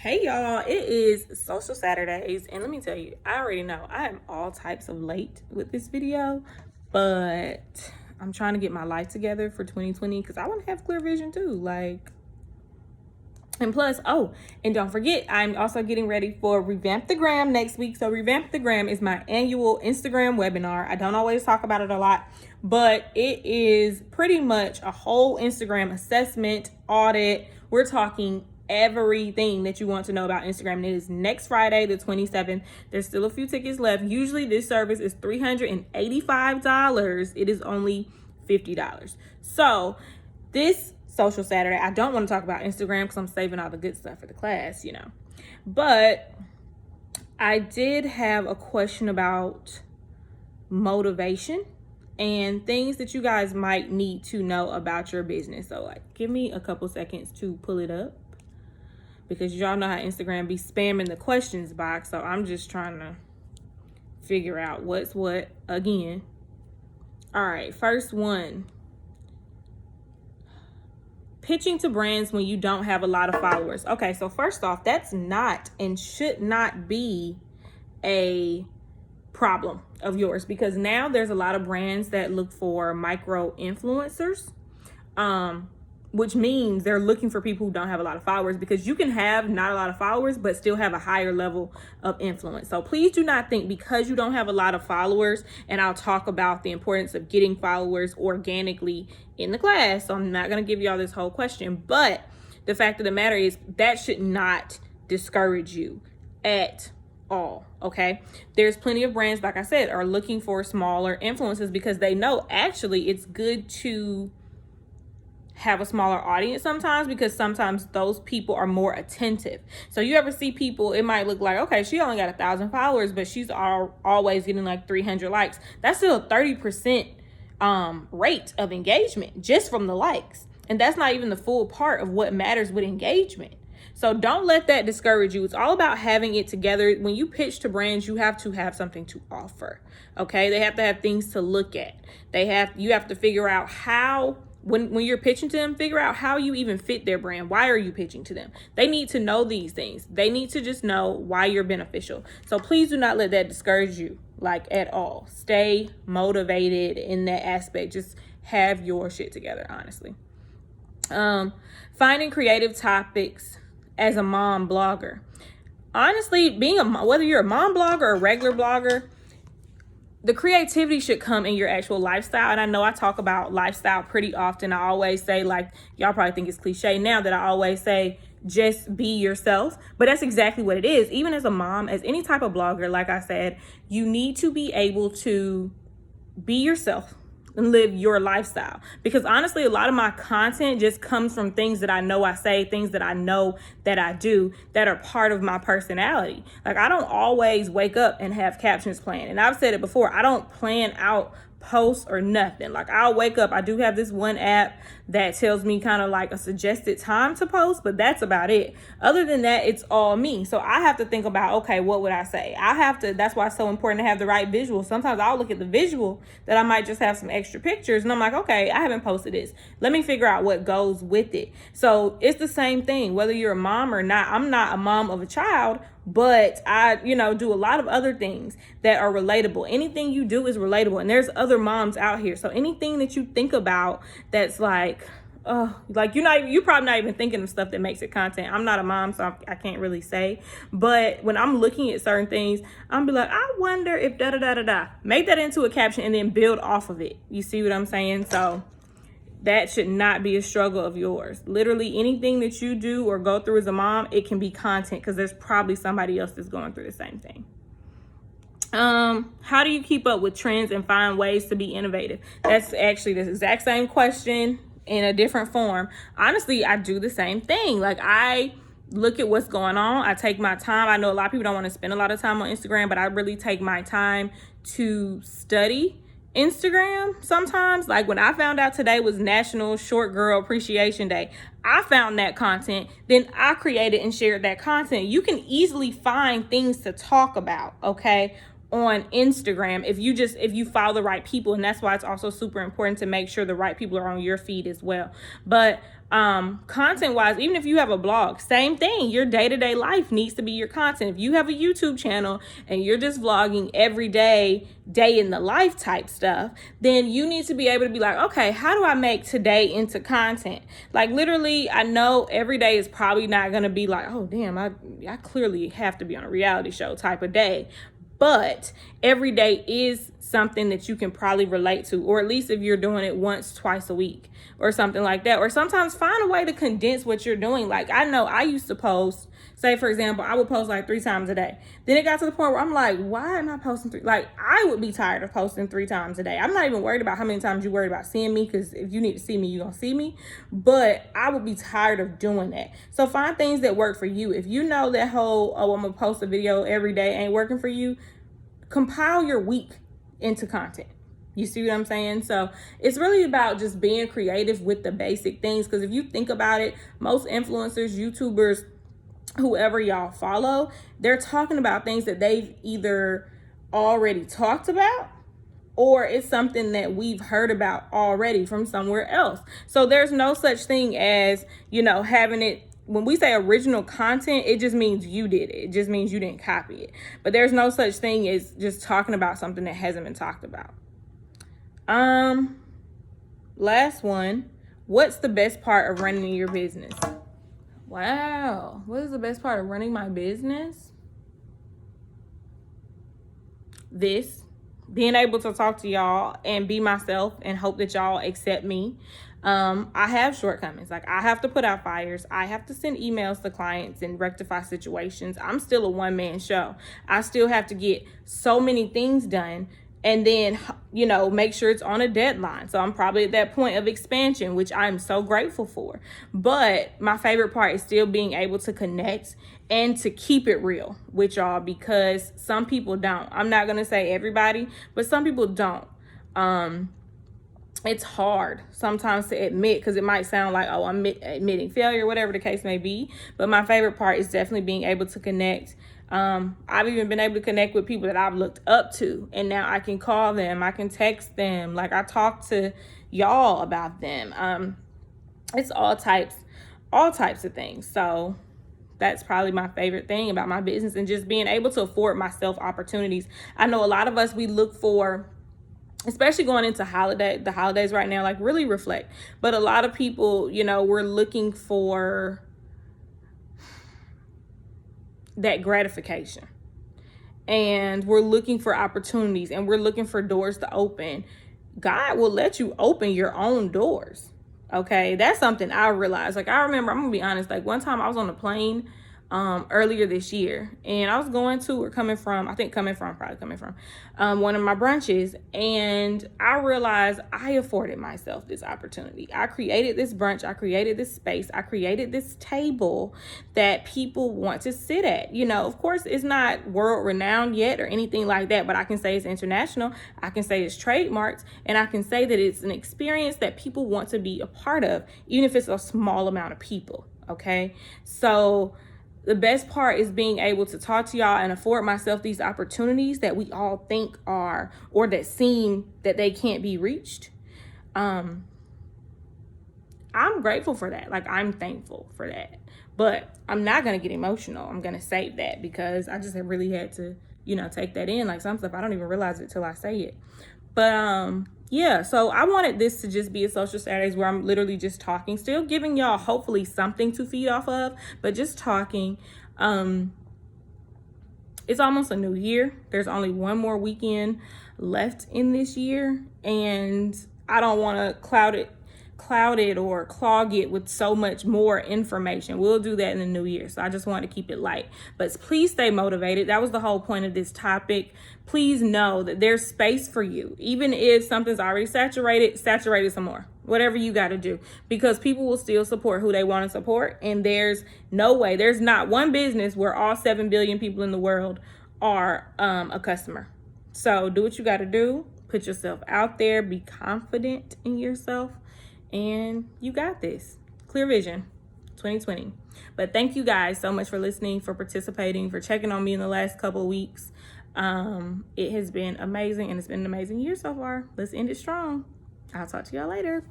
Hey y'all, it is Social Saturdays, and let me tell you, I already know I am all types of late with this video, but I'm trying to get my life together for 2020 because I want to have clear vision too. And plus, and don't forget, I'm also getting ready for Revamp the Gram next week. So Revamp the Gram is my annual Instagram webinar. I don't always talk about it a lot, but it is pretty much a whole Instagram assessment, audit. We're talking everything that you want to know about Instagram. And it is next Friday, the 27th. There's still a few tickets left. Usually this service is $385. It is only $50. So this Social Saturday, I don't want to talk about Instagram because I'm saving all the good stuff for the class, But I did have a question about motivation and things that you guys might need to know about your business. So give me a couple seconds to pull it up because y'all know how Instagram be spamming the questions box. So I'm just trying to figure out what's what again. All right, first one. Pitching to brands when you don't have a lot of followers. Okay, so first off, that's not and should not be a problem of yours because now there's a lot of brands that look for micro influencers, which means they're looking for people who don't have a lot of followers because you can have not a lot of followers but still have a higher level of influence. So please do not think because you don't have a lot of followers, and I'll talk about the importance of getting followers organically in the class. So I'm not going to give y'all this whole question, but the fact of the matter is that should not discourage you at all. Okay, there's plenty of brands, like I said, are looking for smaller influencers because they know actually it's good to have a smaller audience sometimes because sometimes those people are more attentive. So you ever see people, it might look like, okay, she only got 1,000 followers, but she's always getting like 300 likes. That's still a 30% rate of engagement just from the likes. And that's not even the full part of what matters with engagement. So don't let that discourage you. It's all about having it together. When you pitch to brands, you have to have something to offer. Okay, they have to have things to look at. You have to figure out how, when you're pitching to them, figure out how you even fit their brand. Why are you pitching to them? They need to know these things. They need to just know why you're beneficial. So please do not let that discourage you, at all. Stay motivated in that aspect. Just have your shit together, honestly. Finding creative topics as a mom blogger. Honestly, whether you're a mom blogger or a regular blogger, the creativity should come in your actual lifestyle. And I know I talk about lifestyle pretty often. I always say, y'all probably think it's cliche now that I always say, just be yourself. But that's exactly what it is. Even as a mom, as any type of blogger, like I said, you need to be able to be yourself and live your lifestyle. Because honestly, a lot of my content just comes from things that I know I say, things that I know that I do that are part of my personality. I don't always wake up and have captions planned. And I've said it before, I don't plan out posts or nothing. I'll wake up, I do have this one app that tells me kind of a suggested time to post, but that's about it. Other than that, it's all me. So I have to think about, okay, what would I say? That's why it's so important to have the right visual. Sometimes I'll look at the visual that I might just have some extra pictures and I'm like, okay, I haven't posted this. Let me figure out what goes with it. So it's the same thing, whether you're a mom or not. I'm not a mom of a child, but I, do a lot of other things that are relatable. Anything you do is relatable. And there's other moms out here. So anything that you think about that's you're probably not even thinking of stuff that makes it content. I'm not a mom, so I can't really say. But when I'm looking at certain things, I'm be like, I wonder if da-da-da-da-da. Make that into a caption and then build off of it. You see what I'm saying? So that should not be a struggle of yours. Literally anything that you do or go through as a mom, it can be content because there's probably somebody else that's going through the same thing. How do you keep up with trends and find ways to be innovative? That's actually the exact same question in a different form. Honestly, I do the same thing. I look at what's going on. I take my time. I know a lot of people don't want to spend a lot of time on Instagram, but I really take my time to study Instagram sometimes. When I found out today was National Short Girl Appreciation Day, I found that content, then I created and shared that content. You can easily find things to talk about, okay, on Instagram if you follow the right people. And that's why it's also super important to make sure the right people are on your feed as well. But Content wise, even if you have a blog, same thing. Your day-to-day life needs to be your content. If you have a YouTube channel and you're just vlogging every day in the life type stuff, then you need to be able to be like, okay, how do I make today into content? Like literally, I know every day is probably not going to be like, oh damn, I clearly have to be on a reality show type of day. But every day is something that you can probably relate to, or at least if you're doing it once, twice a week or something like that. Or sometimes find a way to condense what you're doing. Like I know I used to post, say for example, I would post like 3 times a day. Then it got to the point where I'm like, why am I posting 3? Like I would be tired of posting 3 times a day. I'm not even worried about how many times you're worried about seeing me, because if you need to see me, you're gonna see me. But I would be tired of doing that. So find things that work for you. If you know that whole, oh, I'm gonna post a video every day ain't working for you, compile your week into content. You see what I'm saying? So it's really about just being creative with the basic things. Because if you think about it, most influencers, YouTubers, whoever y'all follow, they're talking about things that they've either already talked about, or it's something that we've heard about already from somewhere else. So there's no such thing as, having it. When we say original content, it just means you did it. It just means you didn't copy it. But there's no such thing as just talking about something that hasn't been talked about. Last one. What's the best part of running your business? Wow. What is the best part of running my business? Being able to talk to y'all and be myself and hope that y'all accept me. I have shortcomings. Like I have to put out fires. I have to send emails to clients and rectify situations. I'm still a one-man show. I still have to get so many things done, and then, make sure it's on a deadline. So I'm probably at that point of expansion, which I'm so grateful for. But my favorite part is still being able to connect and to keep it real with y'all, because some people don't. I'm not going to say everybody, but some people don't. It's hard sometimes to admit, because it might sound like, oh, I'm admitting failure, whatever the case may be. But my favorite part is definitely being able to connect. I've even been able to connect with people that I've looked up to, and now I can call them, I can text them, like I talk to y'all about them. It's all types of things. So that's probably my favorite thing about my business, and just being able to afford myself opportunities. I know a lot of us, we look for, especially going into the holidays right now, like really reflect. But a lot of people, we're looking for that gratification, and we're looking for opportunities, and we're looking for doors to open. God will let you open your own doors. Okay. That's something I realized. Like I remember, I'm gonna be honest, like one time I was on a plane earlier this year, and I was coming from one of my brunches, and I realized I afforded myself this opportunity. I created this brunch, I created this space, I created this table that people want to sit at. Of course it's not world renowned yet or anything like that, but I can say it's international, I can say it's trademarked, and I can say that it's an experience that people want to be a part of, even if it's a small amount of people. Okay, so the best part is being able to talk to y'all and afford myself these opportunities that we all think are, or that seem that they can't be reached. I'm grateful for that. Like I'm thankful for that. But I'm not going to get emotional. I'm going to save that, because I just really had to, take that in. Like some stuff, I don't even realize it till I say it. But yeah, so I wanted this to just be a Social Saturdays where I'm literally just talking, still giving y'all hopefully something to feed off of, but just talking. It's almost a new year. There's only one more weekend left in this year, and I don't want to cloud it or clog it with so much more information. We'll do that in the new year. So I just want to keep it light. But please stay motivated. That was the whole point of this topic. Please know that there's space for you. Even if something's already saturated, saturate it some more. Whatever you got to do. Because people will still support who they want to support. And there's no way. There's not one business where all 7 billion people in the world are a customer. So do what you got to do. Put yourself out there. Be confident in yourself. And you got this. Clear vision 2020. But thank you guys so much for listening, for participating, for checking on me in the last couple of weeks. It has been amazing, and it's been an amazing year so far. Let's end it strong. I'll talk to y'all later.